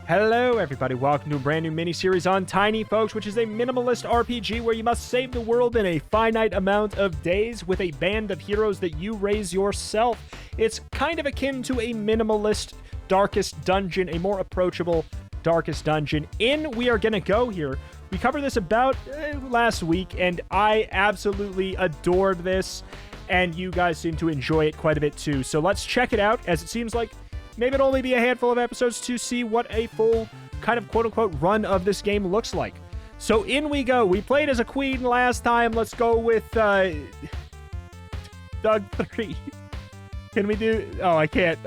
Hello everybody, welcome to a brand new mini-series on Tinyfolks, which is a minimalist RPG where you must save the world in a finite amount of days with a band of heroes that you raise yourself. It's kind of akin to a minimalist Darkest Dungeon, a more approachable Darkest Dungeon. We are gonna go here. We covered this about last week, and I absolutely adored this, and you guys seem to enjoy it quite a bit too. So let's check it out, as it seems like maybe it'll only be a handful of episodes to see what a full kind of quote-unquote run of this game looks like. So in we go. We played as a queen last time. Let's go with Doug 3. Can we do... Oh, I can't.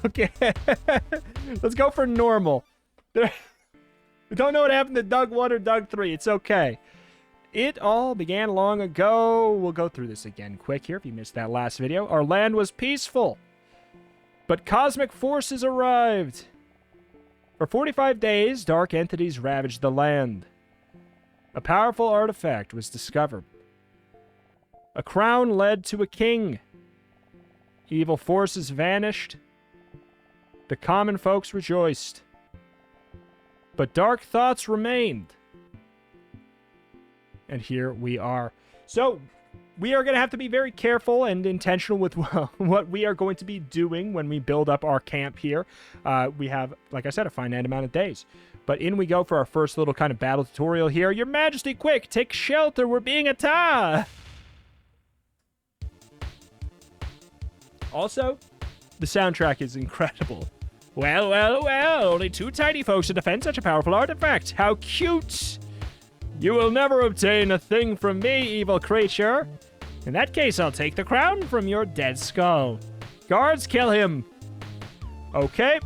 Okay. Let's go for normal. We don't know what happened to Doug 1 or Doug 3. It's okay. It all began long ago. We'll go through this again quick here if you missed that last video. Our land was peaceful, but cosmic forces arrived. For 45 days, dark entities ravaged the land. A powerful artifact was discovered. A crown led to a king. Evil forces vanished. The common folks rejoiced. But dark thoughts remained. And here we are. So, we are going to have to be very careful and intentional with what we are going to be doing when we build up our camp here. We have, like I said, a finite amount of days. But in we go for our first little kind of battle tutorial here. Your Majesty, quick, take shelter. We're being attacked. Also, the soundtrack is incredible. Well, well, well. Only 2 tiny folks to defend such a powerful artifact. How cute. You will never obtain a thing from me, evil creature. In that case, I'll take the crown from your dead skull. Guards, kill him. Okay,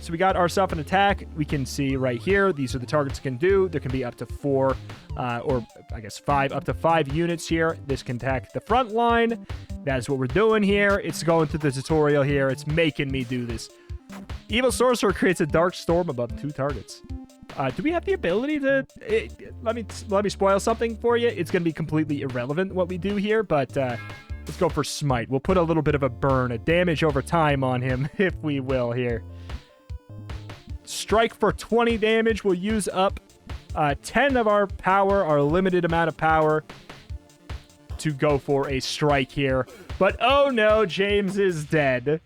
so we got ourselves an attack. We can see right here, these are the targets it can do. There can be up to 4, or I guess 5, up to 5 units here. This can attack the front line. That is what we're doing here. It's going through the tutorial here. It's making me do this. Evil Sorcerer creates a dark storm above 2 targets. Do we have the ability to... let me spoil something for you. It's going to be completely irrelevant what we do here, but let's go for Smite. We'll put a little bit of a burn, a damage over time on him, if we will here. Strike for 20 damage. We'll use up 10 of our power, our limited amount of power, to go for a strike here. But oh no, James is dead.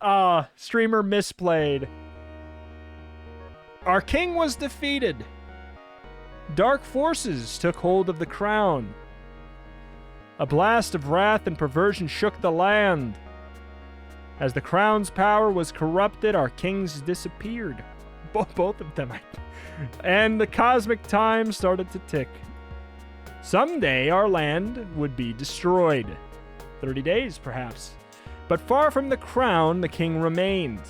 Streamer misplayed. Our king was defeated. Dark forces took hold of the crown. A blast of wrath and perversion shook the land. As the crown's power was corrupted, our kings disappeared. Both of them. And the cosmic time started to tick. Someday our land would be destroyed. 30 days, perhaps. But far from the crown, the king remained.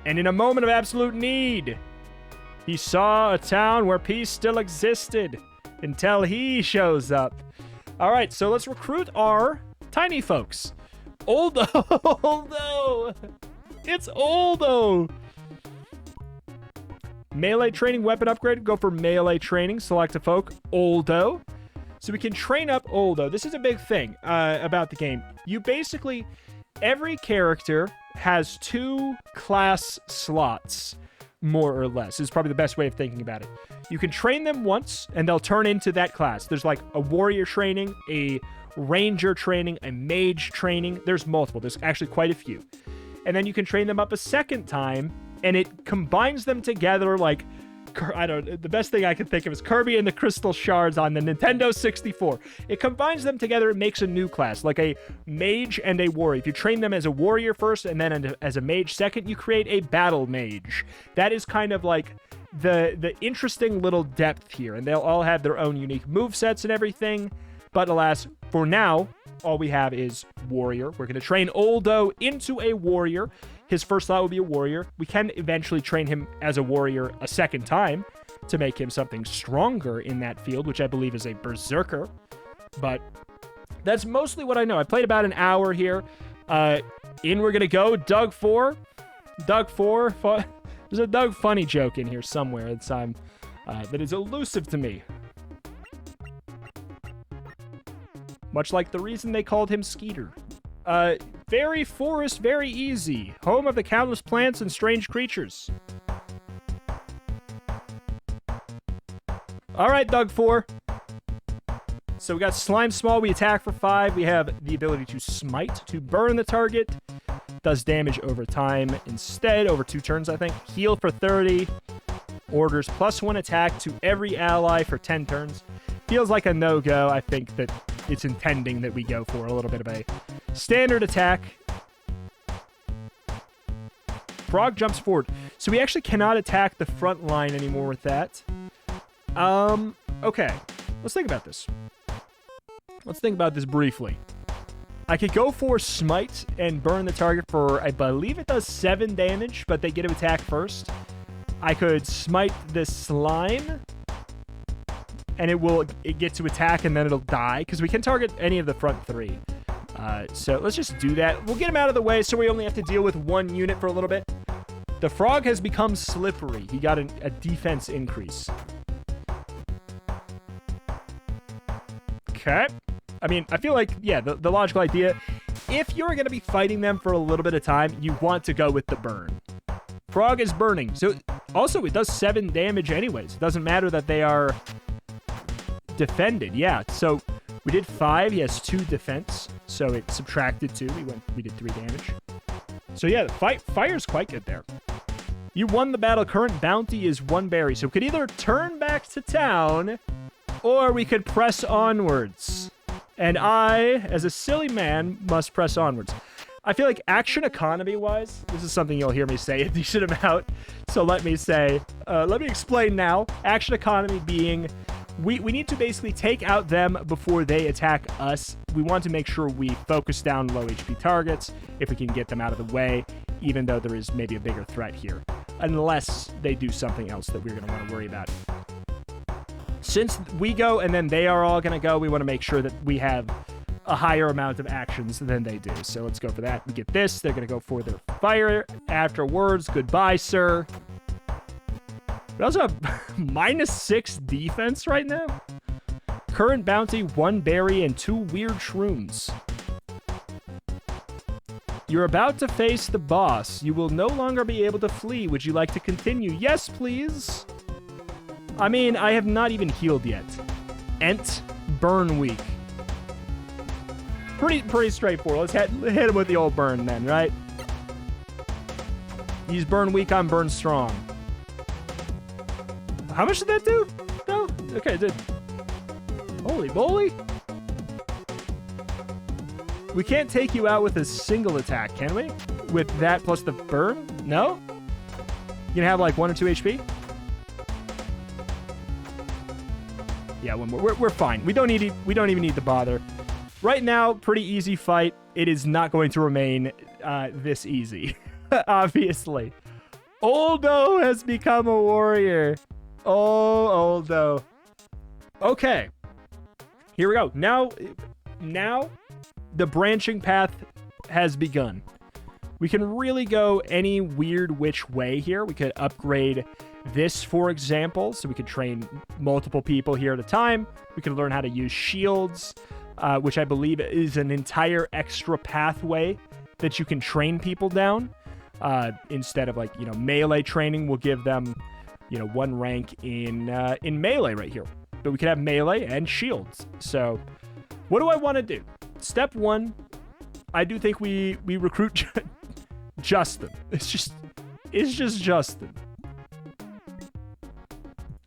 And in a moment of absolute need, he saw a town where peace still existed until he shows up. All right, so let's recruit our tiny folks. Oldo! Oldo! It's Oldo! Melee training, weapon upgrade. Go for melee training. Select a folk. Oldo. So we can train up Oldo. This is a big thing about the game. You basically... Every character has 2 class slots, more or less, is probably the best way of thinking about it. You can train them once, and they'll turn into that class. There's like a warrior training, a ranger training, a mage training. There's multiple. There's actually quite a few. And then you can train them up a second time, and it combines them together like... I don't. The best thing I can think of is Kirby and the Crystal Shards on the Nintendo 64. It combines them together and makes a new class, like a mage and a warrior. If you train them as a warrior first and then as a mage second, you create a battle mage. That is kind of like the interesting little depth here, and they'll all have their own unique movesets and everything. But alas, for now, all we have is warrior. We're going to train Oldo into a warrior. His first slot will be a warrior. We can eventually train him as a warrior a second time to make him something stronger in that field, which I believe is a berserker. But that's mostly what I know. I played about an hour here. In we're going to go. Doug 4. Doug 4. There's a Doug funny joke in here somewhere that is elusive to me. Much like the reason they called him Skeeter. Very forest, very easy. Home of the countless plants and strange creatures. All right, Doug 4. So we got Slime Small. We attack for 5. We have the ability to smite, to burn the target. Does damage over time instead, over 2 turns, I think. Heal for 30. Orders +1 attack to every ally for 10 turns. Feels like a no-go. I think that it's intending that we go for a little bit of a standard attack. Frog jumps forward. So we actually cannot attack the front line anymore with that. Okay. Let's think about this. Let's think about this briefly. I could go for Smite and burn the target for, I believe it does 7 damage, but they get to attack first. I could Smite the Slime, and it gets to attack, and then it'll die, because we can target any of the front 3. So let's just do that. We'll get him out of the way, so we only have to deal with 1 unit for a little bit. The frog has become slippery. He got a defense increase. Okay. I mean, I feel like, yeah, the logical idea, if you're going to be fighting them for a little bit of time, you want to go with the burn. Frog is burning. So, also, it does 7 damage anyways. It doesn't matter that they are defended. Yeah, so we did 5. He has 2 defense, so it subtracted 2. We did 3 damage. So, yeah, fire's quite good there. You won the battle. Current bounty is 1 berry. So, we could either turn back to town, or we could press onwards. And I, as a silly man, must press onwards. I feel like action economy-wise, this is something you'll hear me say a decent amount. So let me explain now. Action economy being, we need to basically take out them before they attack us. We want to make sure we focus down low HP targets if we can get them out of the way, even though there is maybe a bigger threat here. Unless they do something else that we're going to want to worry about. Since we go and then they are all going to go, we want to make sure that we have a higher amount of actions than they do. So let's go for that. We get this. They're going to go for their fire afterwards. Goodbye, sir. We also have -6 defense right now. Current bounty, 1 berry and 2 weird shrooms. You're about to face the boss. You will no longer be able to flee. Would you like to continue? Yes, please. I mean, I have not even healed yet. Ent, burn weak. Pretty straightforward. Let's hit him with the old burn then, right? He's burn weak, I'm burn strong. How much did that do? No? Okay, it did. Holy moly. We can't take you out with a single attack, can we? With that plus the burn? No? You can have like 1 or 2 HP? Yeah, 1 more. We're fine. We don't even need to bother. Right now, pretty easy fight. It is not going to remain this easy, obviously. Oldo has become a warrior. Oh, Oldo. Okay. Here we go. Now, the branching path has begun. We can really go any weird which way here. We could upgrade this, for example, so we could train multiple people here at a time. We could learn how to use shields, which I believe is an entire extra pathway that you can train people down. Instead of melee training, we'll give them, 1 rank in melee right here. But we could have melee and shields. So what do I want to do? Step 1, I do think we recruit Justin. It's just Justin.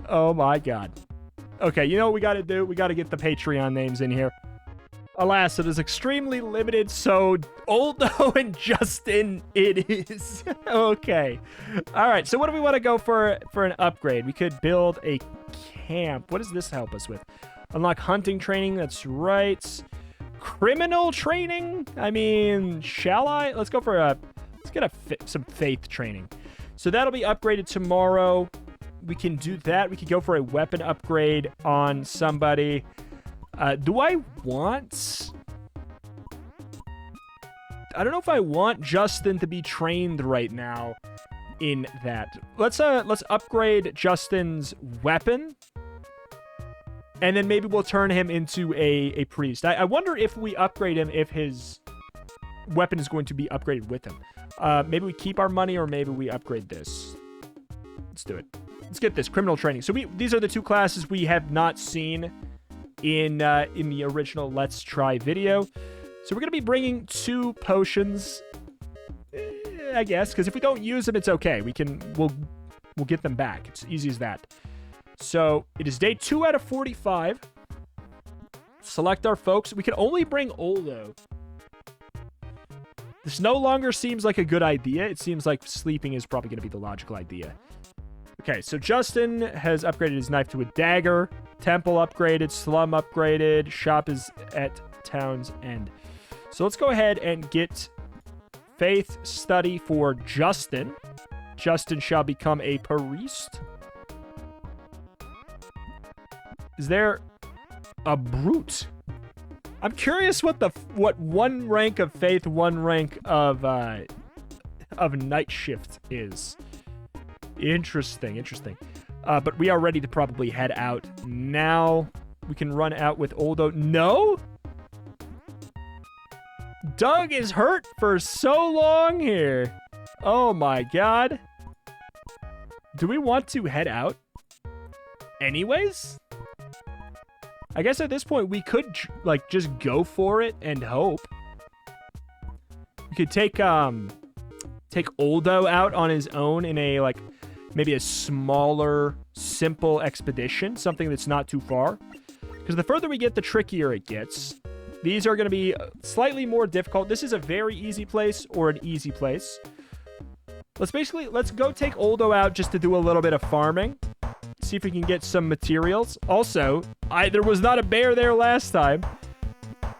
Oh my god. Okay, you know what we got to do? We got to get the Patreon names in here. Alas, it is extremely limited, so Oldo and Justin it is. Okay. All right, so what do we want to go for an upgrade? We could build a camp. What does this help us with? Unlock hunting training. That's right. Criminal training? I mean, shall I? Let's go for let's get some faith training. So that'll be upgraded tomorrow. We can do that. We could go for a weapon upgrade on somebody. Do I want... I don't know if I want Justin to be trained right now in that. Let's upgrade Justin's weapon. And then maybe we'll turn him into a priest. I wonder if we upgrade him if his weapon is going to be upgraded with him. Maybe we keep our money, or maybe we upgrade this. Let's do it. Let's get this criminal training. So these are the 2 classes we have not seen in the original Let's Try video. So we're going to be bringing 2 potions, I guess, because if we don't use them, it's okay. We'll get them back. It's easy as that. So it is day 2 out of 45. Select our folks. We can only bring Oldo. This no longer seems like a good idea. It seems like sleeping is probably going to be the logical idea. Okay, so Justin has upgraded his knife to a dagger. Temple upgraded. Slum upgraded. Shop is at Town's End. So let's go ahead and get faith study for Justin. Justin shall become a priest. Is there a brute? I'm curious what 1 rank of faith, 1 rank of night shift is. Interesting. But we are ready to probably head out now. We can run out with Oldo. No? Doug is hurt for so long here. Oh my god. Do we want to head out anyways? I guess at this point we could like just go for it and hope. We could take Oldo out on his own in a like maybe a smaller, simple expedition, something that's not too far. Because the further we get, the trickier it gets. These are going to be slightly more difficult. This is a very easy place or an easy place. Let's go take Oldo out just to do a little bit of farming. See if we can get some materials. Also, there was not a bear there last time.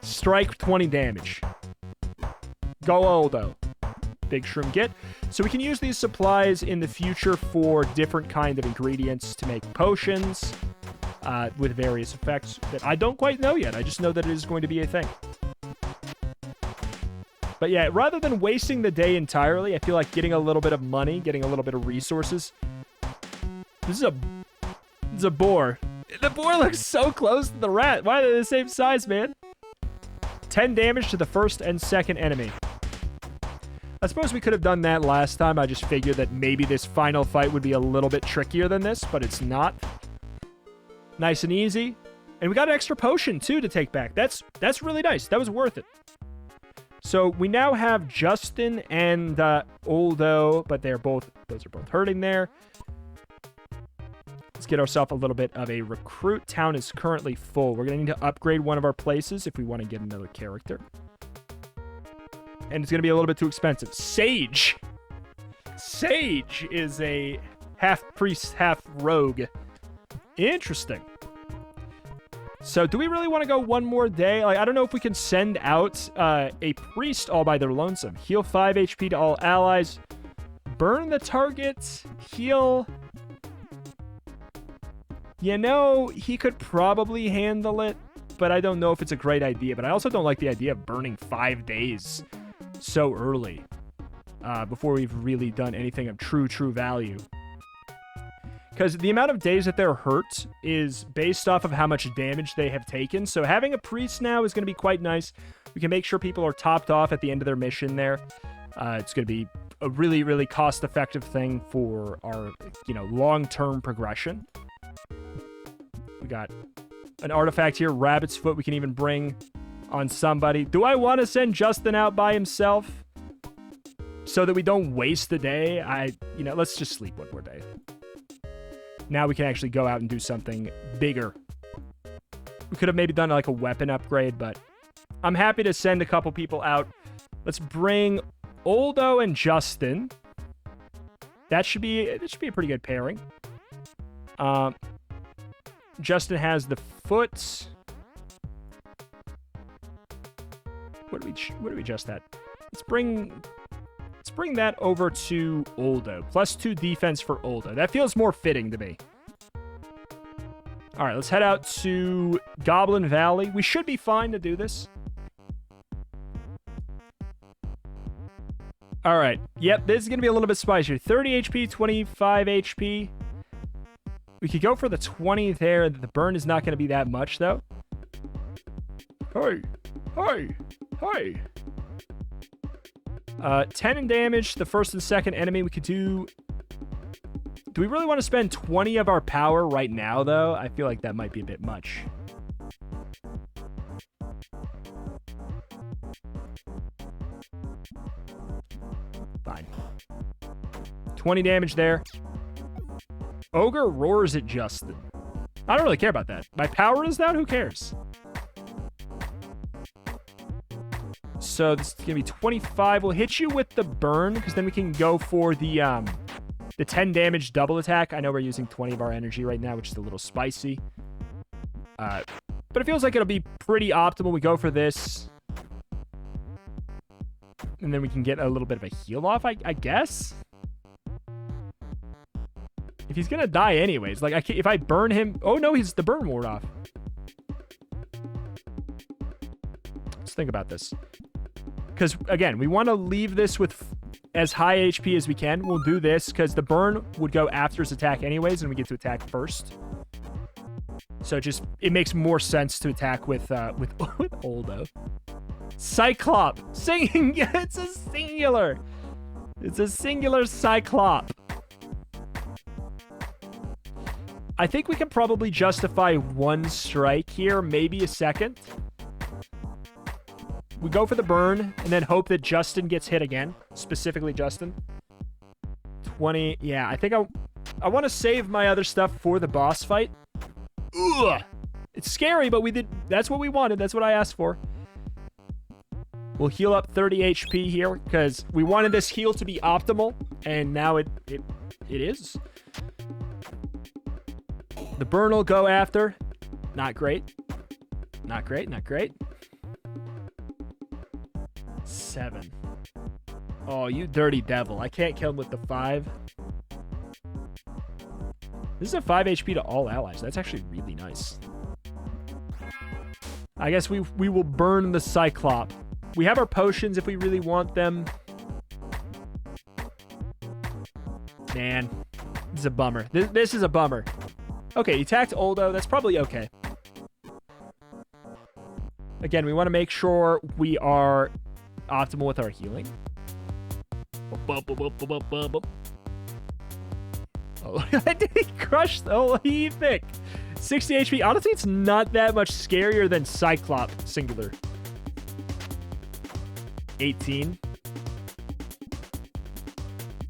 Strike 20 damage. Go Oldo. Big shroom get. So we can use these supplies in the future for different kind of ingredients to make potions with various effects that I don't quite know yet. I just know that it is going to be a thing. But yeah, rather than wasting the day entirely, I feel like getting a little bit of money, getting a little bit of resources. This is a boar. The boar looks so close to the rat. Why are they the same size, man? 10 damage to the first and second enemy. I suppose we could have done that last time. I just figured that maybe this final fight would be a little bit trickier than this, but it's not. Nice and easy. And we got an extra potion, too, to take back. That's really nice. That was worth it. So we now have Justin and Oldo, but those are both hurting there. Let's get ourselves a little bit of a recruit. Town is currently full. We're going to need to upgrade one of our places if we want to get another character. And it's going to be a little bit too expensive. Sage. Sage is a half priest, half rogue. Interesting. So do we really want to go one more day? Like, I don't know if we can send out a priest all by their lonesome. Heal 5 HP to all allies. Burn the target. Heal. You know, he could probably handle it, but I don't know if it's a great idea. But I also don't like the idea of burning 5 days so early before we've really done anything of true value. Because the amount of days that they're hurt is based off of how much damage they have taken. So having a priest now is going to be quite nice. We can make sure people are topped off at the end of their mission there. It's going to be a really cost-effective thing for our, long-term progression. We got an artifact here, Rabbit's Foot, we can even bring on somebody. Do I want to send Justin out by himself so that we don't waste the day? Let's just sleep one more day. Now we can actually go out and do something bigger. We could have maybe done like a weapon upgrade, but I'm happy to send a couple people out. Let's bring Oldo and Justin. That should be a pretty good pairing. Justin has the foot. What do we adjust that? Let's bring that over to Oldo. +2 defense for Oldo. That feels more fitting to me. All right, let's head out to Goblin Valley. We should be fine to do this. All right. Yep, this is going to be a little bit spicier. 30 HP, 25 HP. We could go for the 20 there. The burn is not going to be that much, though. Hey. 10 in damage, the first and second enemy. We could do... Do we really want to spend 20 of our power right now, though? I feel like that might be a bit much. Fine. 20 damage there. Ogre roars at Justin. I don't really care about that. My power is down? Who cares? So this is going to be 25. We'll hit you with the burn, because then we can go for the 10 damage double attack. I know we're using 20 of our energy right now, which is a little spicy. But it feels like it'll be pretty optimal. We go for this. And then we can get a little bit of a heal off, I guess. If he's going to die anyways. Like, if I burn him... Oh, no, the burn wore off. Let's think about this. Because, again, we want to leave this with as high HP as we can. We'll do this because the burn would go after his attack anyways, and we get to attack first. So it makes more sense to attack with Oldo. Cyclop. It's a singular. It's a singular Cyclop. I think we can probably justify one strike here, maybe a second. We go for the burn and then hope that Justin gets hit again. Specifically Justin. 20. Yeah, I think I want to save my other stuff for the boss fight. Ugh. It's scary, but we did. That's what we wanted. That's what I asked for. We'll heal up 30 HP here because we wanted this heal to be optimal, and now it is. The burn will go after. Not great. Not great. Not great. 7. Oh, you dirty devil. I can't kill him with the 5. This is a 5 HP to all allies. That's actually really nice. I guess we will burn the Cyclop. We have our potions if we really want them. Man, this is a bummer. This is a bummer. Okay, he attacked Oldo. That's probably okay. Again, we want to make sure we are optimal with our healing. Oh, he crushed the whole Thick. 60 HP. Honestly, it's not that much scarier than Cyclop singular. 18.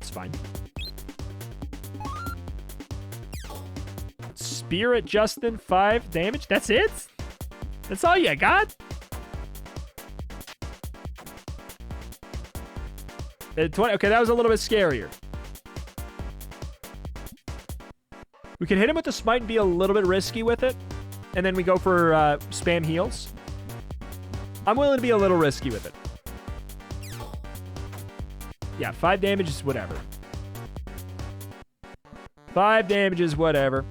It's fine. Spirit Justin, 5 damage. That's it? That's all you got? 20. Okay, that was a little bit scarier. We can hit him with the smite and be a little bit risky with it. And then we go for spam heals. I'm willing to be a little risky with it. Yeah, 5 damage is whatever. 5 damage is whatever.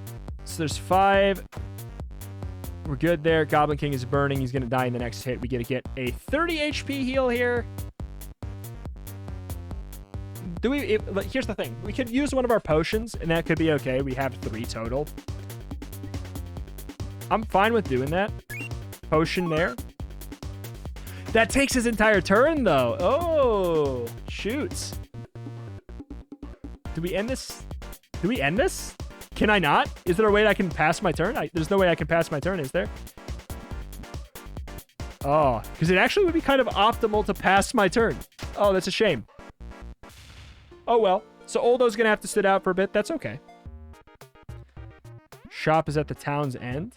So there's 5. We're good there. Goblin King is burning. He's going to die in the next hit. We get to get a 30 HP heal here. Here's the thing. We could use one of our potions, and that could be okay. We have 3 total. I'm fine with doing that. Potion there. That takes his entire turn, though. Oh, shoots. Do we end this? Do we end this? Can I not? Is there a way that I can pass my turn? There's no way I can pass my turn, is there? Oh, because it actually would be kind of optimal to pass my turn. Oh, that's a shame. Oh, well. So Oldo's going to have to sit out for a bit. That's okay. Shop is at the town's end.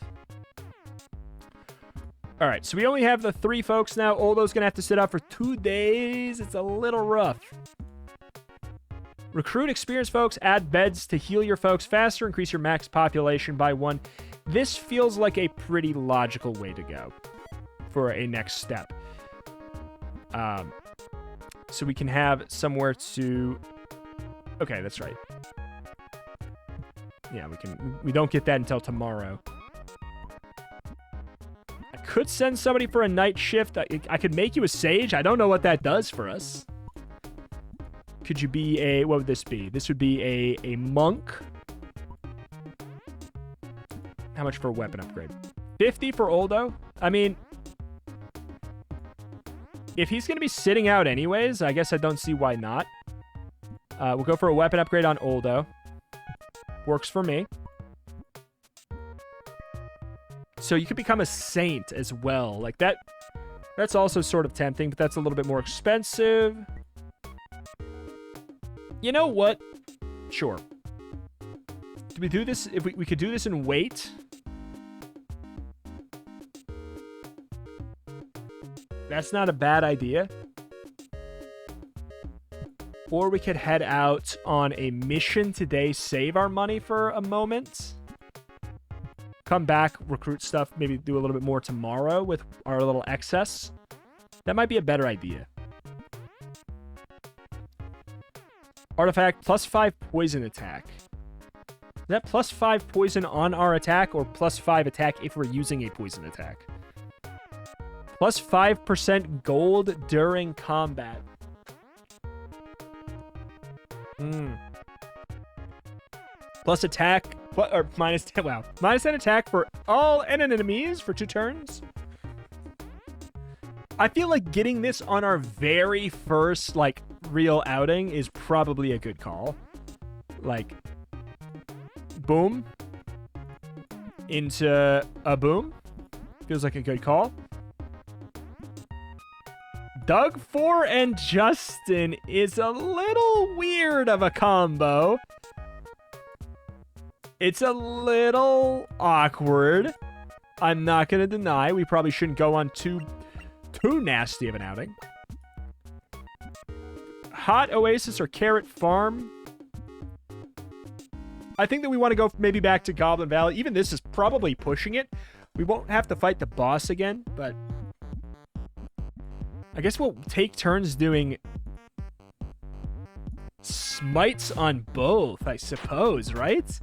All right, so we only have the 3 folks now. Oldo's going to have to sit out for 2 days. It's a little rough. Recruit experienced folks. Add beds to heal your folks faster. Increase your max population by 1. This feels like a pretty logical way to go for a next step. So we can have somewhere to... Okay, that's right. Yeah, we don't get that until tomorrow. I could send somebody for a night shift. I could make you a sage. I don't know what that does for us. Could you be a... What would this be? This would be a monk. How much for a weapon upgrade? 50 for Oldo? I mean... If he's going to be sitting out anyways, I guess I don't see why not. We'll go for a weapon upgrade on Oldo. Works for me. So you could become a Saint as well. Like that. That's also sort of tempting, but that's a little bit more expensive. You know what? Sure. Do we do this? If we could do this and wait. That's not a bad idea. Or we could head out on a mission today, save our money for a moment. Come back, recruit stuff, maybe do a little bit more tomorrow with our little excess. That might be a better idea. Artifact, +5 poison attack. Is that +5 poison on our attack or +5 attack if we're using a poison attack? +5% gold during combat. Plus attack, or -10, wow. -10 attack for all enemies for 2 turns. I feel like getting this on our very first, like, real outing is probably a good call. Like, boom. Into a boom. Feels like a good call. Doug 4 and Justin is a little weird of a combo. It's a little awkward. I'm not going to deny. We probably shouldn't go on too nasty of an outing. Hot Oasis or Carrot Farm. I think that we want to go maybe back to Goblin Valley. Even this is probably pushing it. We won't have to fight the boss again, but I guess we'll take turns doing smites on both, I suppose, right?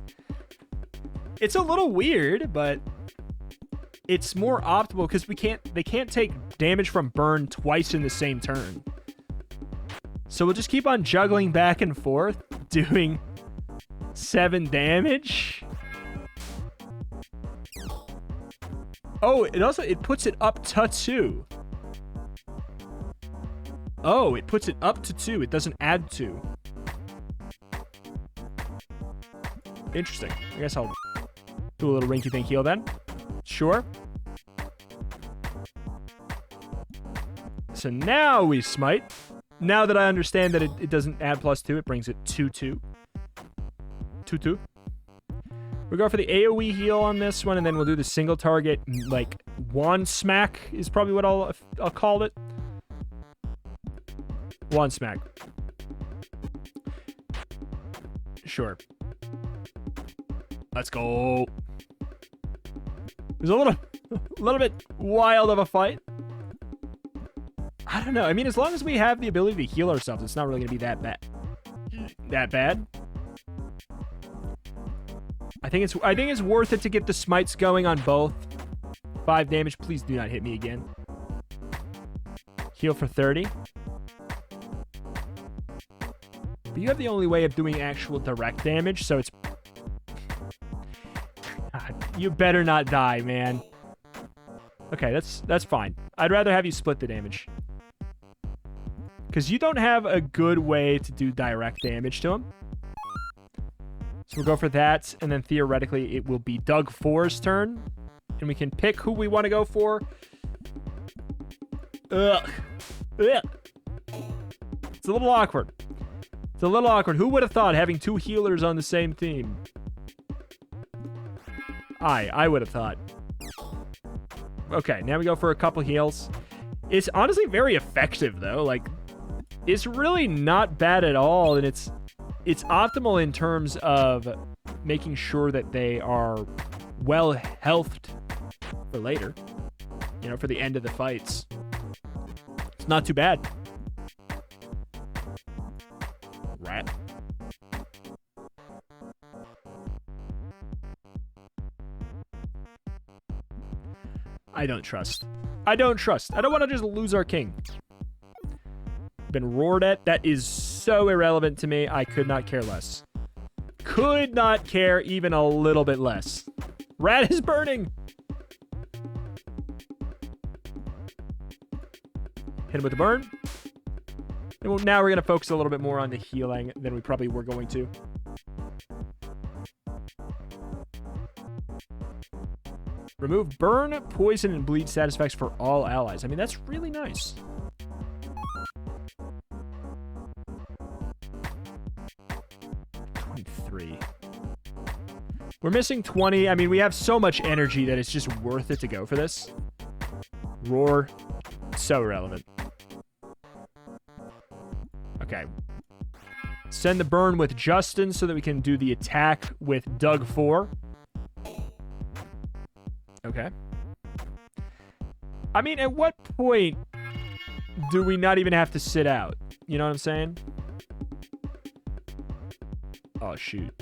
It's a little weird, but it's more optimal because they can't take damage from burn twice in the same turn. So we'll just keep on juggling back and forth, doing 7 damage. Oh, it puts it up to 2. Oh, it puts it up to 2. It doesn't add 2. Interesting. I guess I'll do a little rinky-dink heal then. Sure. So now we smite. Now that I understand that it doesn't add +2, it brings it 2-2. 2-2. We'll go for the AoE heal on this one, and then we'll do the single target, like, wand smack is probably what I'll call it. Wand smack. Sure. Let's go. It was a little bit wild of a fight. I don't know. I mean, as long as we have the ability to heal ourselves, it's not really going to be that bad. That bad. I think it's worth it to get the smites going on both. 5 damage. Please do not hit me again. Heal for 30. But you have the only way of doing actual direct damage, so it's... God, you better not die, man. Okay, that's fine. I'd rather have you split the damage. Because you don't have a good way to do direct damage to him. So we'll go for that, and then theoretically it will be Doug 4's turn. And we can pick who we want to go for. Ugh. Ugh. It's a little awkward. It's a little awkward. Who would have thought having 2 healers on the same team? I would have thought. Okay, now we go for a couple heals. It's honestly very effective, though. Like, it's really not bad at all, and it's optimal in terms of making sure that they are well healthed for later. You know, for the end of the fights. It's not too bad. Rat. I don't trust. I don't want to just lose our king. Been roared at. That is so irrelevant to me. I could not care less. Could not care even a little bit less. Rat is burning. Hit him with the burn. And now we're going to focus a little bit more on the healing than we probably were going to. Remove burn, poison, and bleed status effects for all allies. I mean, that's really nice. We're missing 20. I mean, we have so much energy that it's just worth it to go for this. Roar. So relevant. Okay. Send the burn with Justin so that we can do the attack with Doug 4. Okay. I mean, at what point do we not even have to sit out? You know what I'm saying? Oh, shoot.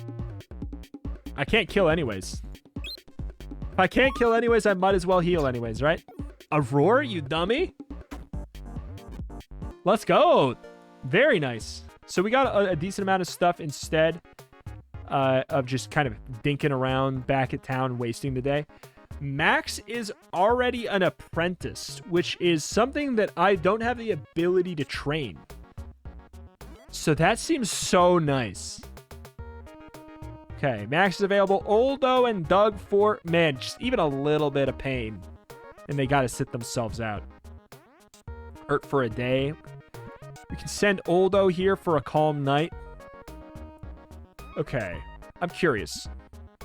I can't kill anyways. If I can't kill anyways, I might as well heal anyways, right? A roar, you dummy? Let's go. Very nice. So we got a decent amount of stuff instead of just kind of dinking around back at town, wasting the day. Max is already an apprentice, which is something that I don't have the ability to train. So that seems so nice. Okay, Max is available. Oldo and Doug 4. Man, just even a little bit of pain. And they got to sit themselves out. Hurt for a day. We can send Oldo here for a calm night. Okay, I'm curious.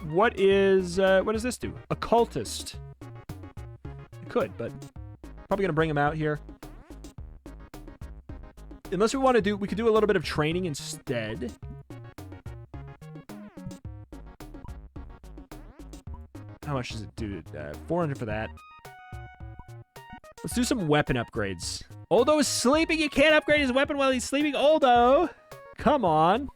What does this do? Occultist. It could, but probably going to bring him out here. Unless we want to do, we could do a little bit of training instead. How much does it do? 400 for that. Let's do some weapon upgrades. Oldo is sleeping. You can't upgrade his weapon while he's sleeping. Oldo! Come on.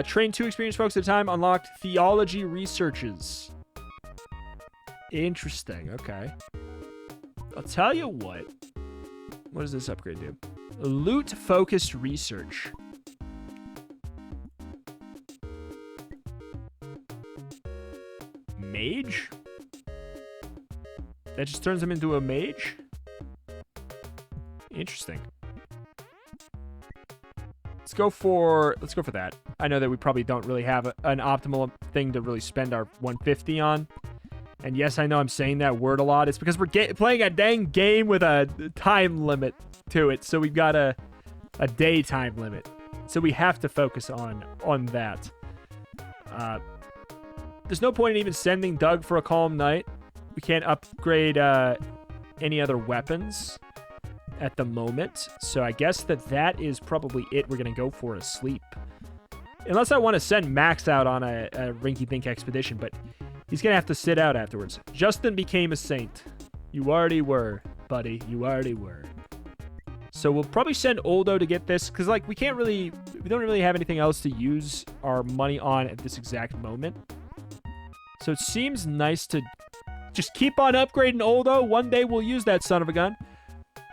Train 2 experienced folks at a time. Unlocked theology researches. Interesting. Okay. I'll tell you what. What does this upgrade do? Loot-focused research. Mage? That just turns him into a mage? Interesting. Let's go for that. I know that we probably don't really have an optimal thing to really spend our 150 on. And yes, I know I'm saying that word a lot. It's because we're playing a dang game with a time limit to it. So we've got a day time limit. So we have to focus on that. There's no point in even sending Doug for a calm night. We can't upgrade any other weapons at the moment. So I guess that is probably it we're going to go for asleep. Unless I want to send Max out on a rinky-dink expedition, but he's going to have to sit out afterwards. Justin became a saint. You already were, buddy. You already were. So we'll probably send Oldo to get this, because like we don't really have anything else to use our money on at this exact moment. So it seems nice to just keep on upgrading Oldo. One day we'll use that son of a gun.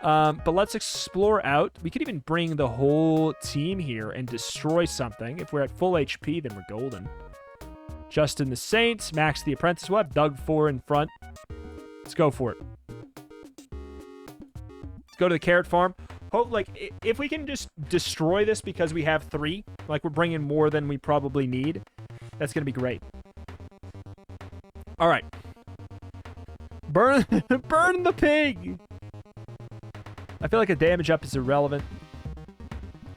But let's explore out. We could even bring the whole team here and destroy something. If we're at full HP, then we're golden. Justin the Saint, Max the Apprentice. We'll have Doug 4 in front. Let's go for it. Let's go to the carrot farm. Hope, like, if we can just destroy this because we have 3, like we're bringing more than we probably need, that's going to be great. All right. Burn the pig. I feel like a damage up is irrelevant.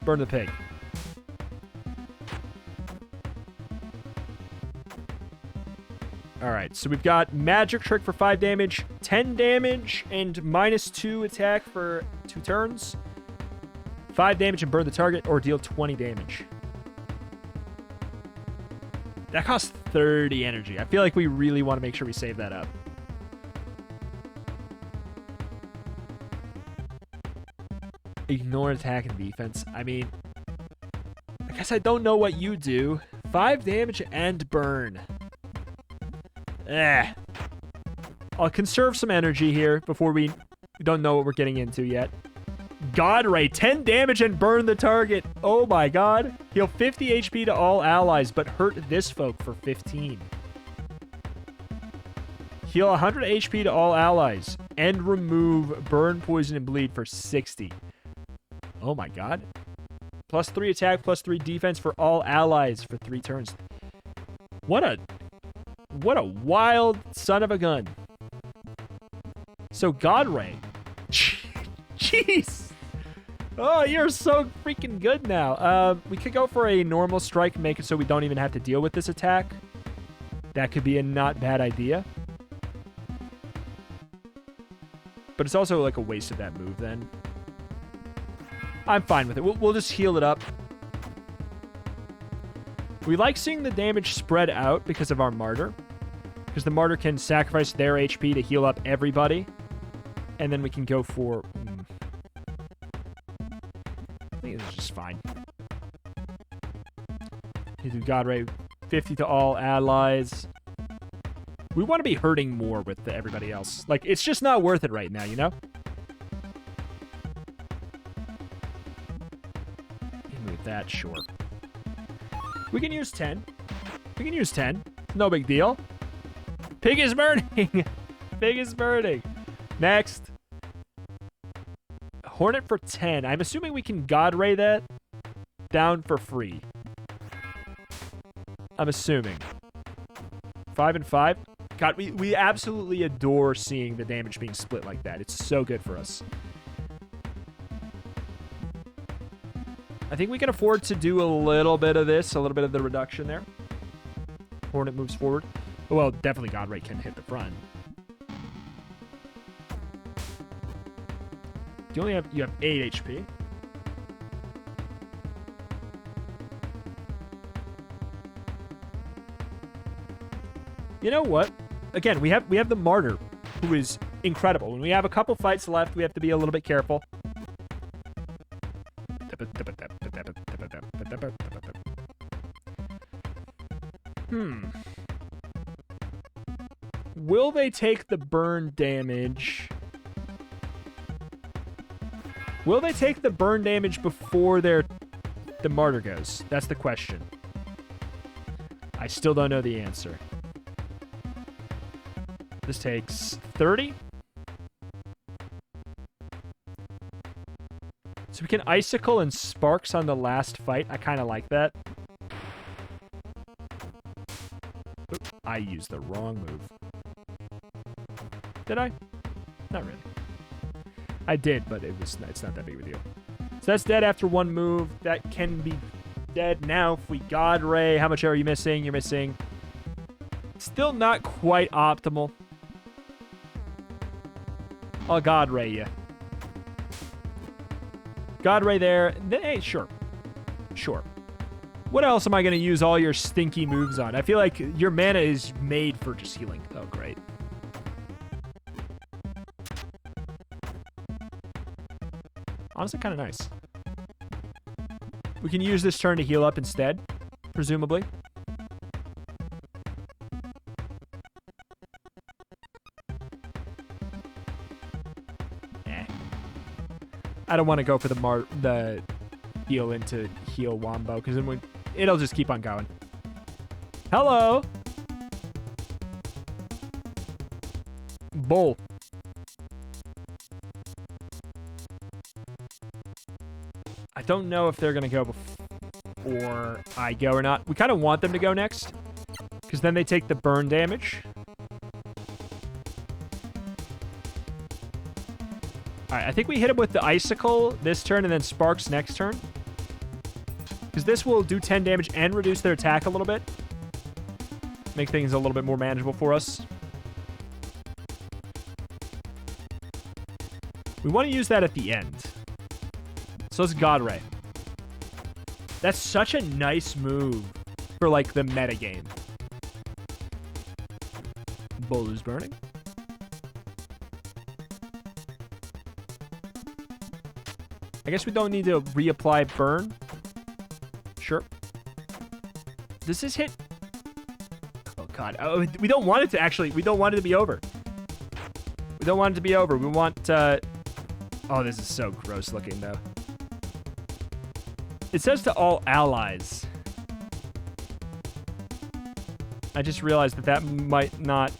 Burn the pig. All right, so we've got magic trick for 5 damage, 10 damage, and -2 attack for 2 turns. 5 damage and burn the target, or deal 20 damage. That costs 30 energy. I feel like we really want to make sure we save that up. Ignore attack and defense. I mean, I guess I don't know what you do. 5 damage and burn. I'll conserve some energy here before we don't know what we're getting into yet. God Ray, 10 damage and burn the target. Oh my god. Heal 50 HP to all allies, but hurt this folk for 15. Heal 100 HP to all allies. And remove burn, poison, and bleed for 60. Oh my god. +3 attack, +3 defense for all allies for 3 turns. What a wild son of a gun. So God Ray. Jeez. Oh, you're so freaking good now. We could go for a normal strike, make it so we don't even have to deal with this attack. That could be a not bad idea. But it's also like a waste of that move then. I'm fine with it. We'll just heal it up. We like seeing the damage spread out because of our Martyr. Because the Martyr can sacrifice their HP to heal up everybody. And then we can go for... I think this is just fine. You do God Ray 50 to all allies. We want to be hurting more with everybody else. Like, it's just not worth it right now, you know? Move that, sure. We can use 10. We can use 10. No big deal. Pig is burning. Pig is burning. Next. Hornet for 10. I'm assuming we can God Ray that down for free. I'm assuming. 5 and 5. God, we absolutely adore seeing the damage being split like that. It's so good for us. I think we can afford to do a little bit of this, a little bit of the reduction there. Hornet moves forward. Well, definitely God Ray can hit the front. You have 8 HP. You know what? Again, we have the Martyr, who is incredible. When we have a couple fights left, we have to be a little bit careful. Will they take the burn damage? Will they take the burn damage before the Martyr goes? That's the question. I still don't know the answer. This takes 30. So we can Icicle and Sparks on the last fight. I kind of like that. Oop, I used the wrong move. Did I? Not really. I did, but it's not that big of a deal. So that's dead after one move. That can be dead now if we God Ray. How much are you missing? You're missing. Still not quite optimal. I'll God Ray you. God Ray there. Hey, sure. Sure. What else am I going to use all your stinky moves on? I feel like your mana is made for just healing. Oh, great. Honestly, kind of nice. We can use this turn to heal up instead, presumably. I don't want to go for the heal into heal Wombo, because then it'll just keep on going. Hello! Bull. I don't know if they're going to go before I go or not. We kind of want them to go next, because then they take the burn damage. Alright, I think we hit him with the Icicle this turn and then Sparks next turn. Because this will do 10 damage and reduce their attack a little bit. Make things a little bit more manageable for us. We want to use that at the end. So let's God Ray. That's such a nice move for, like, the metagame. Bull is burning. I guess we don't need to reapply burn. Sure. Does this hit? Oh, God. Oh, we don't want it to actually... We don't want it to be over. We don't want it to be over. We want... Oh, this is so gross looking, though. It says to all allies. I just realized that might not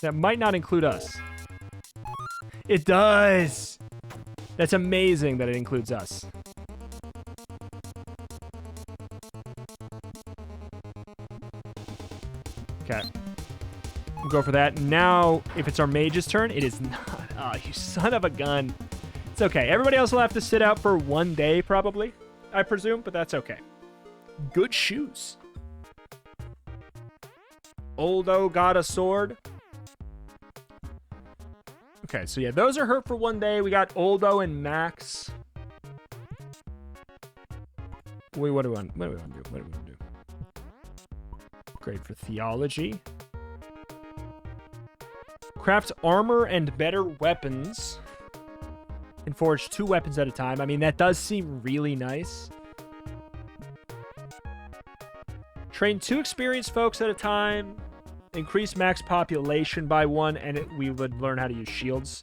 That might not include us. It does! That's amazing that it includes us. Okay. We'll go for that. Now, if it's our mage's turn, it is not. Oh, you son of a gun. It's okay. Everybody else will have to sit out for 1 day, probably, I presume, but that's okay. Good shoes. Oldo got a sword. Okay, so yeah, those are hurt for 1 day. We got Oldo and Max. Wait, what do we want to do? What do we want to do? Great for theology. Craft armor and better weapons. And forge 2 weapons at a time. I mean, that does seem really nice. Train 2 experienced folks at a time. Increase max population by 1, and we would learn how to use shields.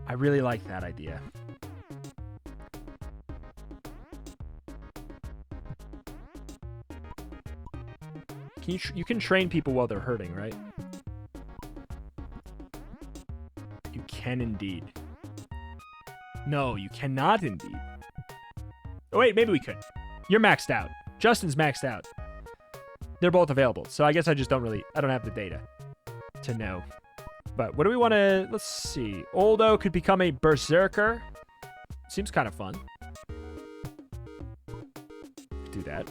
I really like that idea. You can train people while they're hurting, right? You can indeed. No, you cannot indeed. Oh, wait, maybe we could. You're maxed out. Justin's maxed out. They're both available, so I guess I don't have the data to know. But what do we want to... Let's see. Oldo could become a berserker. Seems kind of fun. Do that.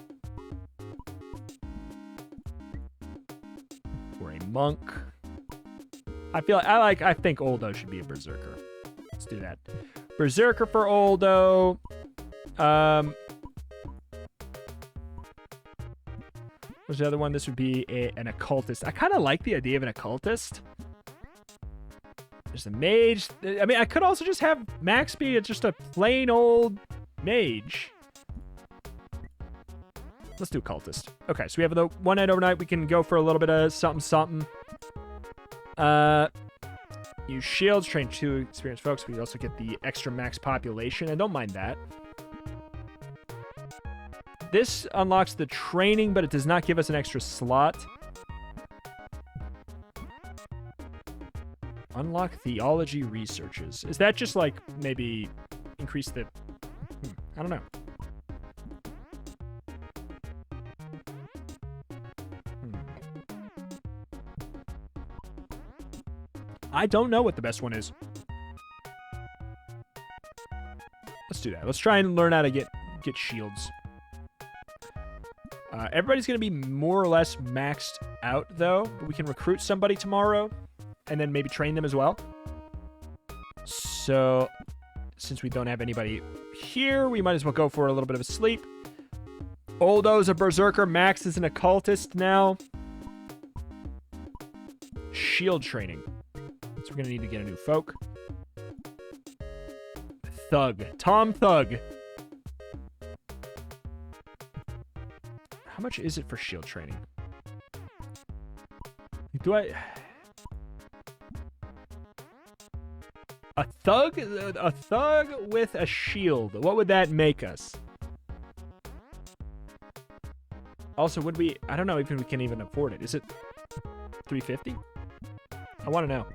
Or a monk. I think Oldo should be a berserker. Let's do that. Berserker for Oldo. What's the other one? This would be an occultist. I kind of like the idea of an occultist. There's a mage. I mean, I could also just have Max be just a plain old mage. Let's do occultist. Okay, so we have the 1 night overnight. We can go for a little bit of something. Use shields, train 2 experienced folks. We also get the extra max population. I don't mind that. This unlocks the training, but it does not give us an extra slot. Unlock theology researches. Is that just like maybe increase the... I don't know. I don't know what the best one is. Let's do that. Let's try and learn how to get shields. Everybody's going to be more or less maxed out, though. But we can recruit somebody tomorrow and then maybe train them as well. So, since we don't have anybody here, we might as well go for a little bit of a sleep. Oldo's a berserker. Max is an occultist now. Shield training. So we're going to need to get a new folk. Thug. Tom Thug. How much is it for shield training? Do I... A thug with a shield. What would that make us? Also, would we... I don't know if we can even afford it. Is it 350? I want to know.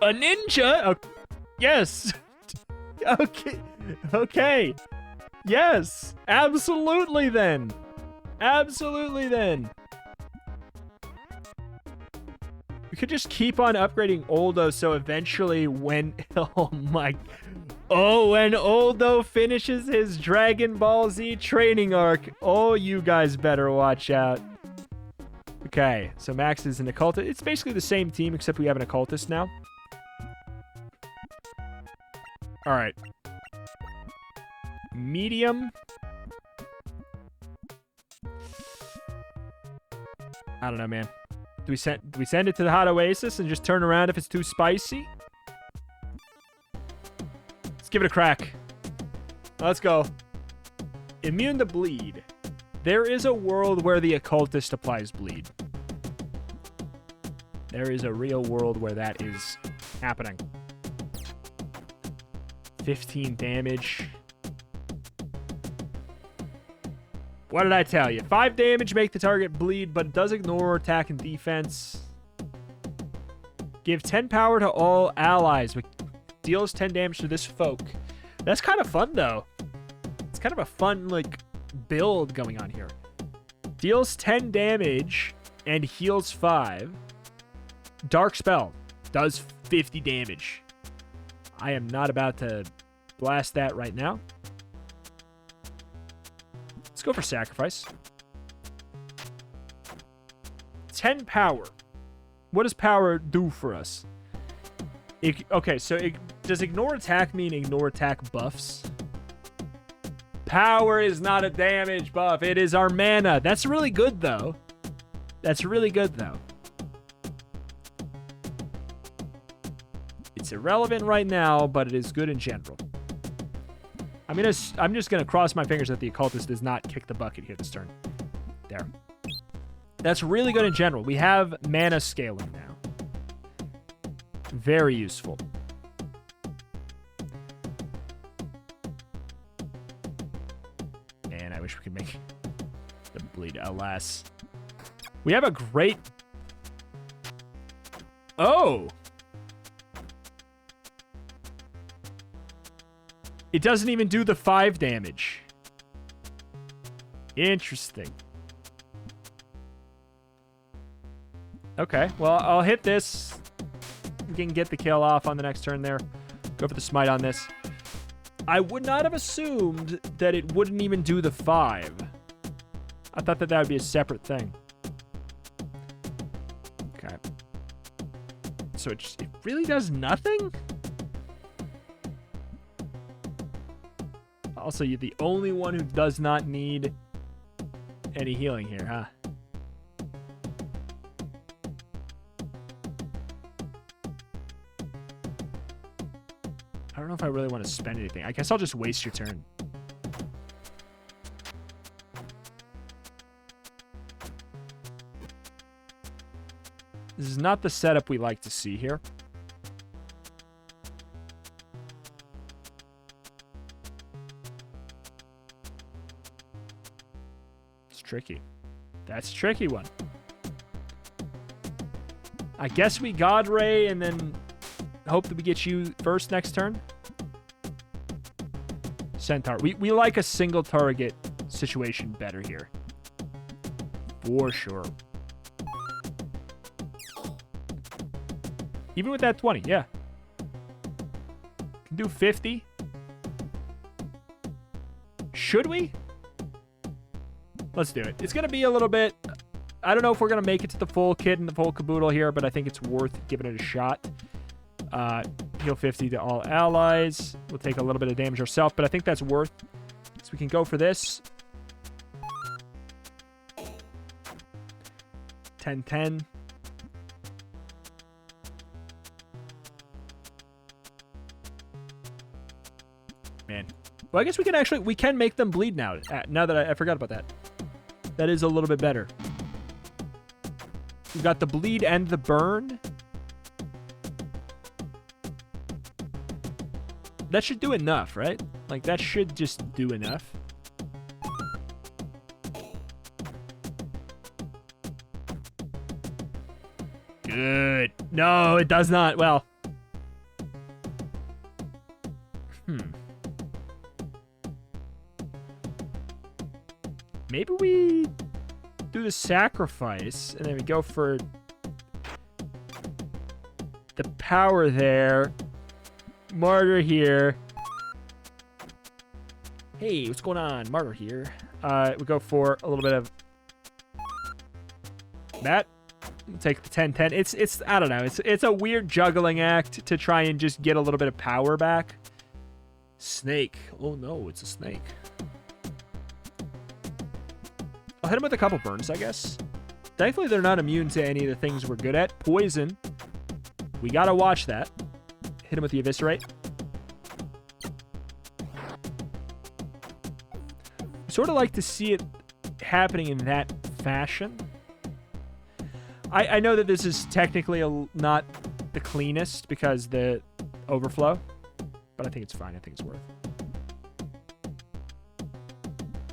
A ninja? Oh, yes. Okay. Okay. Yes. Absolutely then. Absolutely then. We could just keep on upgrading Oldo so eventually when... Oh my... Oh, when Oldo finishes his Dragon Ball Z training arc. Oh, you guys better watch out. Okay, so Max is an occultist. It's basically the same team except we have an occultist now. Alright. Medium. I don't know, man. Do we send it to the Hot Oasis and just turn around if it's too spicy? Let's give it a crack. Let's go. Immune to bleed. There is a world where the occultist applies bleed. There is a real world where that is happening. 15 damage. What did I tell you? 5 damage, make the target bleed, but it does ignore attack and defense. Give 10 power to all allies, but deals 10 damage to this folk. That's kind of fun, though. It's kind of a fun, like, build going on here. Deals 10 damage and heals 5. Dark Spell does 50 damage. I am not about to blast that right now. Let's go for Sacrifice. 10 power. What does power do for us? Okay, so does ignore attack mean ignore attack buffs? Power is not a damage buff. It is our mana. That's really good, though. That's really good, though. It's irrelevant right now, but it is good in general. I'm just gonna cross my fingers that the occultist does not kick the bucket here this turn. There. That's really good in general. We have mana scaling now. Very useful. And I wish we could make the bleed. Alas. We have a great... Oh! It doesn't even do the 5 damage. Interesting. Okay, well, I'll hit this. We can get the kill off on the next turn there. Go for the smite on this. I would not have assumed that it wouldn't even do the 5. I thought that would be a separate thing. Okay. So it really does nothing? Also, you're the only one who does not need any healing here, huh? I don't know if I really want to spend anything. I guess I'll just waste your turn. This is not the setup we like to see here. It's tricky. That's a tricky one. I guess we God Ray and then hope that we get you first next turn. Centaur. We like a single target situation better here. For sure. Even with that 20, yeah. Can do 50. Should we? Let's do it. It's going to be a little bit... I don't know if we're going to make it to the full kit and the full caboodle here, but I think it's worth giving it a shot. Heal 50 to all allies. We'll take a little bit of damage ourselves, but I think that's worth. So we can go for this. 10-10. Man. Well, I guess we can make them bleed now. Now that I forgot about that. That is a little bit better. We've got the bleed and the burn. That should do enough, right? Like, that should just do enough. Good. No, it does not. Well. Maybe we do the sacrifice, and then we go for the power there. Martyr here. Hey, what's going on? Martyr here. We go for a little bit of that. Take the 10-10. It's I don't know. It's a weird juggling act to try and just get a little bit of power back. Snake. Oh no, it's a snake. I'll hit him with a couple burns, I guess. Thankfully, they're not immune to any of the things we're good at. Poison. We gotta watch that. Hit him with the Eviscerate. Sort of like to see it happening in that fashion. I know that this is technically not the cleanest because the overflow, but I think it's fine. I think it's worth.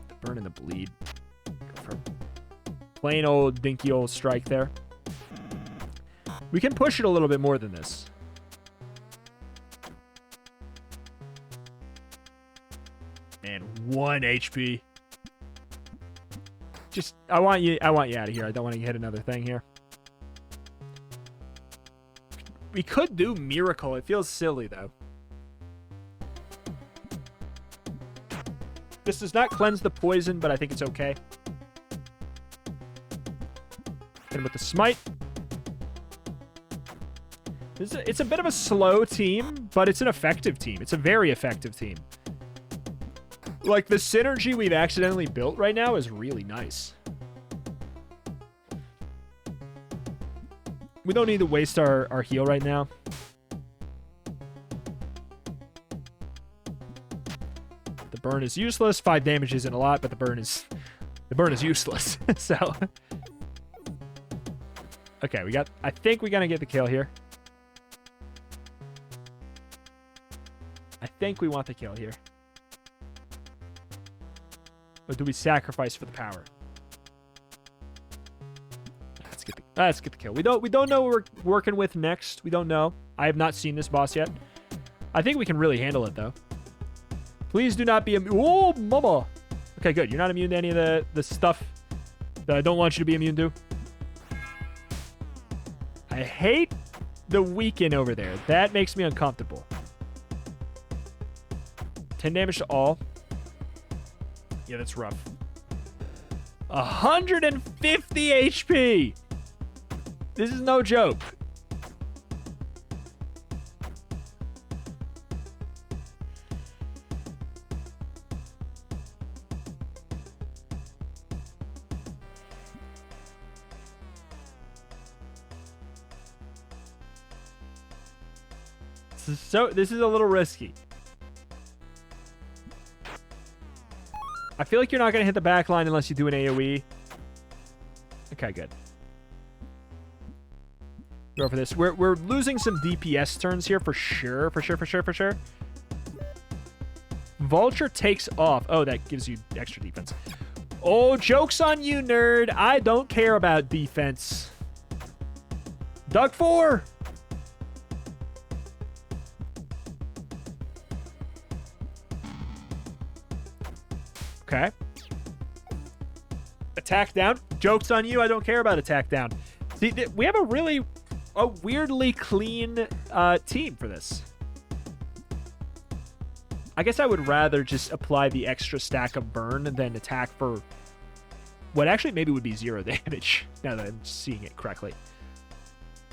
The burn and the bleed. Go for plain old dinky old strike there. We can push it a little bit more than this. And 1 HP. Just, I want you out of here. I don't want to hit another thing here. We could do Miracle. It feels silly, though. This does not cleanse the poison, but I think it's okay. And with the Smite. It's a bit of a slow team, but it's an effective team. It's a very effective team. Like, the synergy we've accidentally built right now is really nice. We don't need to waste our heal right now. The burn is useless. 5 damage isn't a lot, but the burn is useless. So okay, I think we're gonna get the kill here. I think we want the kill here. Or do we sacrifice for the power? Let's get the kill. We don't know what we're working with next. We don't know. I have not seen this boss yet. I think we can really handle it, though. Please do not be immune. Oh, mama. Okay, good. You're not immune to any of the stuff that I don't want you to be immune to. I hate the weaken over there. That makes me uncomfortable. 10 damage to all. Yeah, that's rough. 150 HP! This is no joke. This is a little risky. I feel like you're not going to hit the back line unless you do an AoE. Okay, good. Go for this. We're losing some DPS turns here for sure. For sure. Vulture takes off. Oh, that gives you extra defense. Oh, joke's on you, nerd. I don't care about defense. Duck 4. Okay. Attack down. Joke's on you. I don't care about attack down. See, we have a weirdly clean team for this. I guess I would rather just apply the extra stack of burn than attack for what actually maybe would be 0 damage, now that I'm seeing it correctly.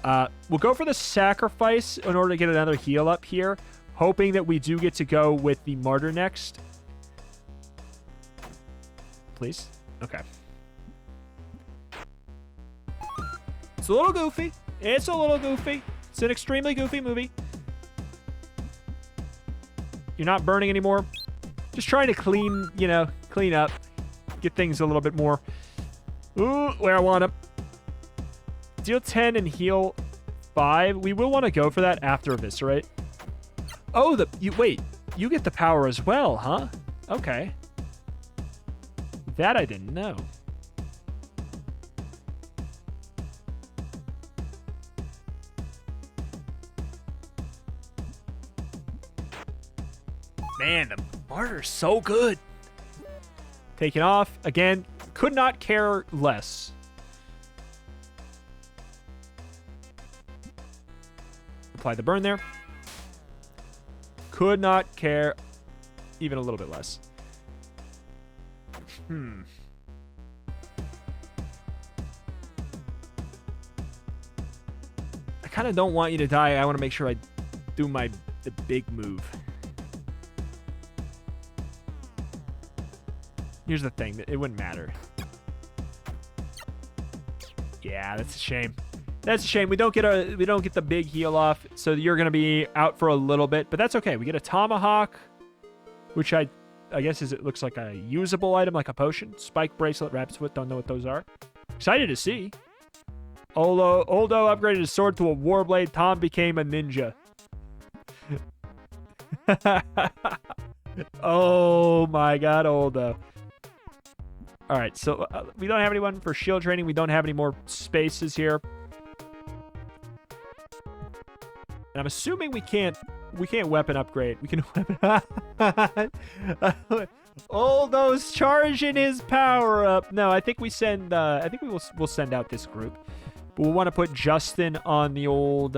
We'll go for the sacrifice in order to get another heal up here, hoping that we do get to go with the martyr next. Please? Okay. It's a little goofy. It's an extremely goofy movie. You're not burning anymore. Just trying to clean up. Get things a little bit more where I want them. Deal 10 and heal 5. We will want to go for that after Eviscerate. Oh, wait. You get the power as well, huh? Okay. That I didn't know. Man, the martyr's so good. Taking off. Again, could not care less. Apply the burn there. Could not care even a little bit less. I kind of don't want you to die. I want to make sure I do the big move. Here's the thing, it wouldn't matter. Yeah, that's a shame. That's a shame. We don't get the big heal off, so you're gonna be out for a little bit, but that's okay. We get a tomahawk, which I guess it looks like a usable item, like a potion. Spike bracelet, rabbit's foot. Don't know what those are. Excited to see. Oldo upgraded his sword to a warblade. Tom became a ninja. Oh my God, Oldo. All right, so we don't have anyone for shield training. We don't have any more spaces here. And I'm assuming we can't weapon upgrade. We can weapon. All those charging his power up. No, I think we send. I think we'll send out this group. But we'll want to put Justin on the old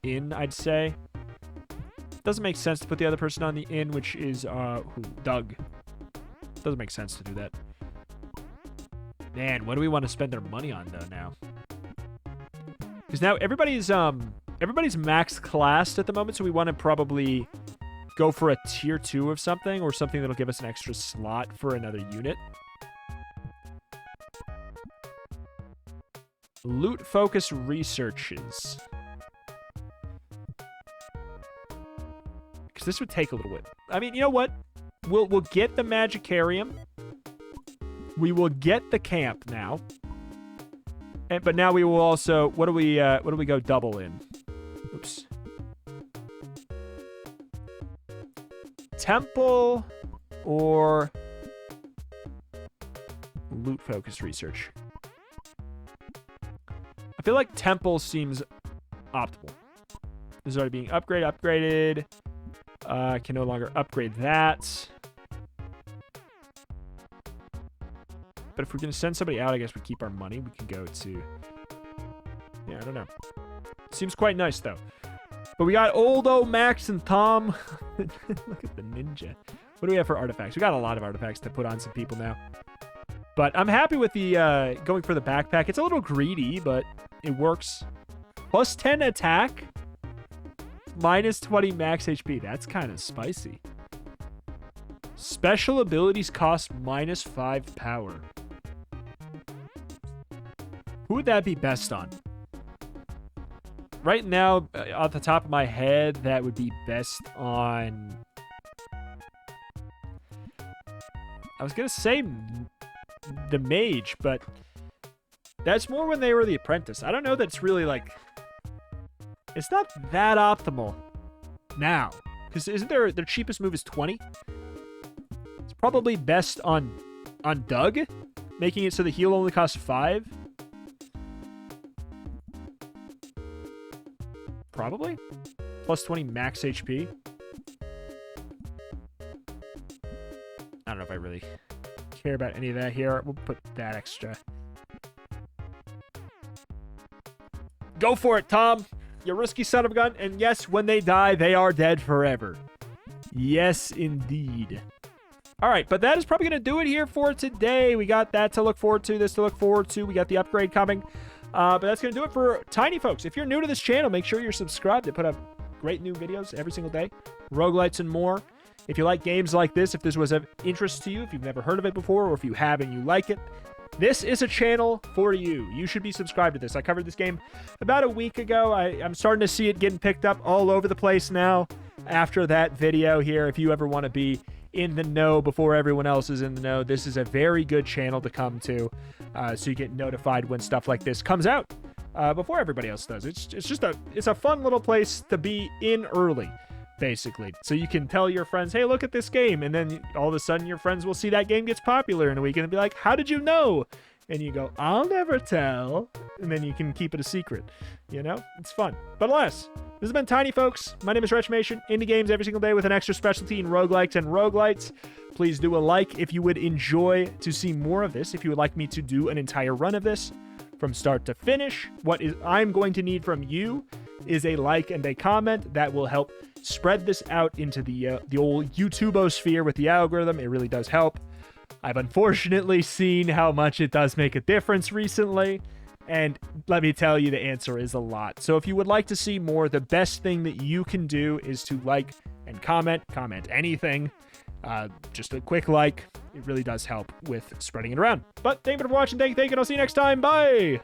inn. I'd say. Doesn't make sense to put the other person on the inn, which is Doug. Doesn't make sense to do that. Man, what do we want to spend their money on though now? Because now everybody's max classed at the moment, so we want to probably go for a tier 2 of something, or something that'll give us an extra slot for another unit. Loot focus researches. Because this would take a little bit. I mean, you know what? We'll get the Magicarium. We will get the camp now. But now we will also, what do we go double in? Oops. Temple or loot focus research? I feel like temple seems optimal. This is already being upgraded. Can no longer upgrade that. But if we're going to send somebody out, I guess we keep our money. We can go to... Yeah, I don't know. Seems quite nice, though. But we got Oldo, Max, and Tom. Look at the ninja. What do we have for artifacts? We got a lot of artifacts to put on some people now. But I'm happy with the going for the backpack. It's a little greedy, but it works. Plus 10 attack. Minus 20 max HP. That's kind of spicy. Special abilities cost minus 5 power. Who would that be best on? Right now, off the top of my head, that would be best on... I was going to say the mage, but that's more when they were the apprentice. I don't know that it's really like... It's not that optimal now. Because isn't their cheapest move is 20? It's probably best on Doug, making it so the heal only costs 5. Probably. Plus 20 max HP. I don't know if I really care about any of that here. We'll put that extra. Go for it, Tom. You risky son of a gun. And yes, when they die, they are dead forever. Yes, indeed. All right, but that is probably going to do it here for today. We got that to look forward to, this to look forward to. We got the upgrade coming. But that's going to do it for Tinyfolks. If you're new to this channel, make sure you're subscribed. I put up great new videos every single day. Roguelites and more. If you like games like this, if this was of interest to you, if you've never heard of it before, or if you have and you like it, this is a channel for you. You should be subscribed to this. I covered this game about a week ago. I'm starting to see it getting picked up all over the place now after that video here. If you ever want to be in the know before everyone else is in the know, this is a very good channel to come to, so you get notified when stuff like this comes out before everybody else does. It's a fun little place to be in early, basically, so you can tell your friends, hey, look at this game, and then all of a sudden your friends will see that game gets popular in a week and be like, how did you know? And you go, I'll never tell, and then you can keep it a secret. You know, it's fun. But alas, this has been Tinyfolks. My name is Retchmation. Indie games every single day with an extra specialty in roguelikes and roguelites. Please do a like if you would enjoy to see more of this. If you would like me to do an entire run of this from start to finish, I'm going to need from you is a like and a comment. That will help spread this out into the old YouTubeosphere with the algorithm. It really does help. I've unfortunately seen how much it does make a difference recently, and let me tell you, the answer is a lot. So if you would like to see more, the best thing that you can do is to like and comment anything. Just a quick like. It really does help with spreading it around. But thank you for watching. Thank you, and I'll see you next time. Bye!